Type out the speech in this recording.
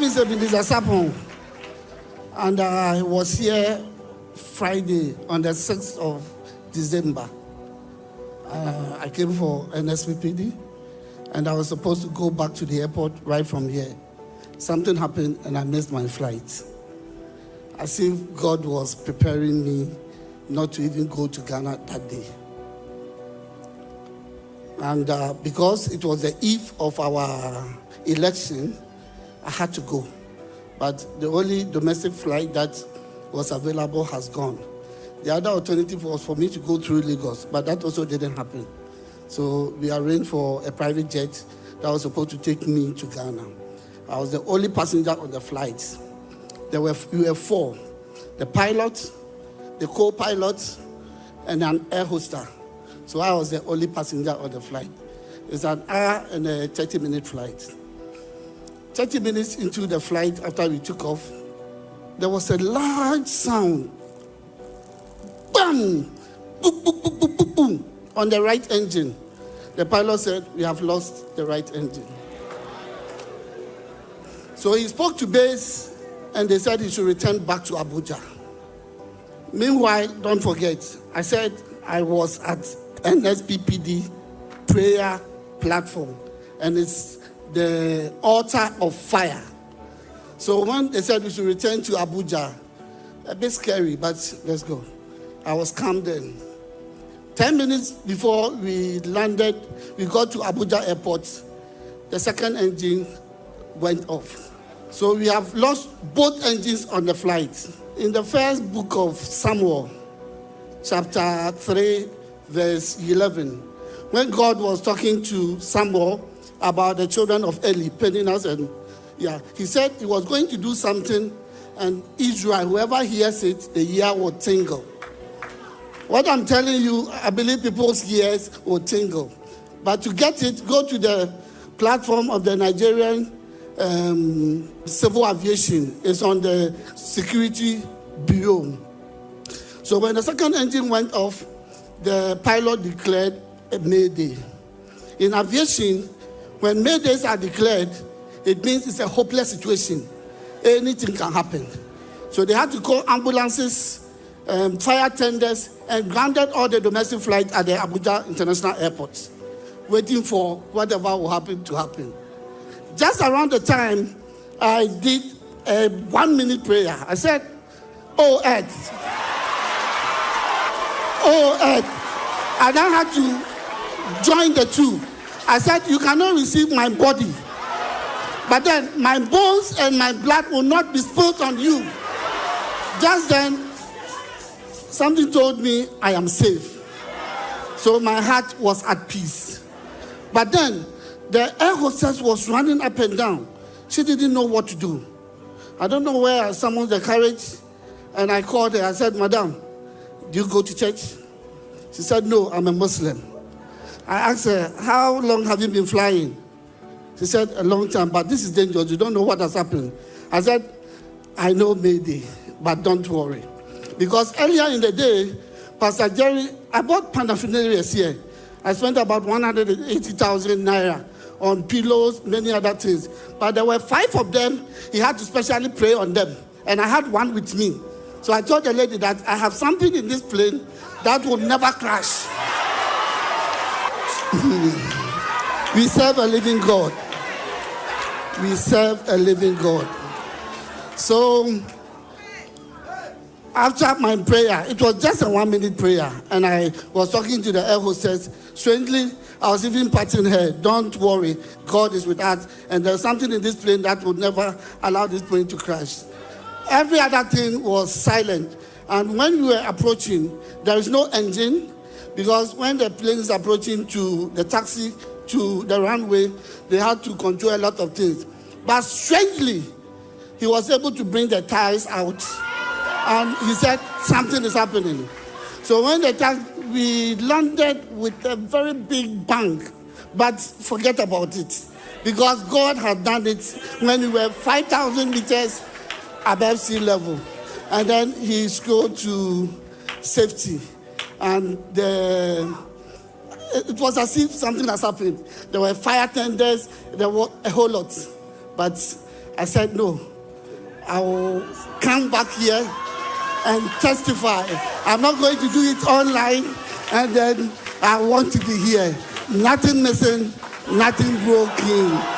name is Ebenezer Sapon, and I was here Friday on the 6th of December. I came for NSPPD, and I was supposed to go back to the airport right from here. Something happened, and I missed my flight. As if God was preparing me not to even go to Ghana that day. And because it was the eve of our election, I had to go. But the only domestic flight that was available has gone. The other alternative was for me to go through Lagos, but that also didn't happen. So we arranged for a private jet that was supposed to take me to Ghana. I was the only passenger on the flight. We were four: the pilot, the co-pilot, and an air hostess. So I was the only passenger on the flight. It's an hour and a 30-minute flight. 30 minutes into the flight, after we took off, there was a large sound. Bang! Boom, boom, boom, boom, boom, boom, on the right engine. The pilot said, "We have lost the right engine." So he spoke to base, and they said he should return back to Abuja. Meanwhile, don't forget, I said I was at NSPPD prayer platform, and it's the altar of fire. So when they said we should return to Abuja, a bit scary, but let's go. I was calm then. 10 minutes before we landed, we got to Abuja airport, the second engine went off. So we have lost both engines on the flight. In the first book of Samuel, chapter 3, verse 11, when God was talking to Samuel about the children of Eli, Peninnah, and he said he was going to do something, and Israel, whoever hears it, the ear will tingle. What I'm telling you, I believe people's ears will tingle. But to get it, go to the platform of the Nigerian Civil Aviation. It's on the Security Bureau. So when the second engine went off, the pilot declared a mayday. In aviation, when maydays are declared, it means it's a hopeless situation. Anything can happen. So they had to call ambulances, fire tenders, and grounded all the domestic flights at the Abuja International Airport, waiting for whatever will happen to happen. Just around the time, I did a 1-minute prayer. I said, "Oh, Earth. Oh, Earth." And I had to join the two. I said, "You cannot receive my body, but then my bones and my blood will not be spilled on you." Just then, something told me I am safe. So my heart was at peace. But then, the air hostess was running up and down. She didn't know what to do. I don't know where I summoned the courage, and I called her. I said, "Madam, do you go to church?" She said, "No, I'm a Muslim." I asked her, "How long have you been flying?" She said, "A long time, but this is dangerous. You don't know what has happened." I said, "I know mayday, but don't worry." Because earlier in the day, Pastor Jerry, I bought paraphernalias here. I spent about 180,000 naira on pillows, many other things. But there were 5 of them. He had to specially pray on them. And I had one with me. So I told the lady that I have something in this plane that will never crash. We serve a living God. We serve a living God. So after my prayer, it was just a 1-minute prayer, and I was talking to the air hostess. Strangely, I was even patting her. "Don't worry, God is with us, and there's something in this plane that would never allow this plane to crash." Every other thing was silent, and when we were approaching, there is no engine, because when the plane is approaching to the taxi, to the runway, they had to control a lot of things. But strangely, he was able to bring the tires out. And he said, something is happening. So when we landed with a very big bang, but forget about it. Because God had done it when we were 5,000 meters above sea level. And then he scrolled to safety. And it was as if something has happened. There were fire tenders, there were a whole lot. But I said, no, I will come back here and testify. I'm not going to do it online, and then I want to be here. Nothing missing, nothing broken.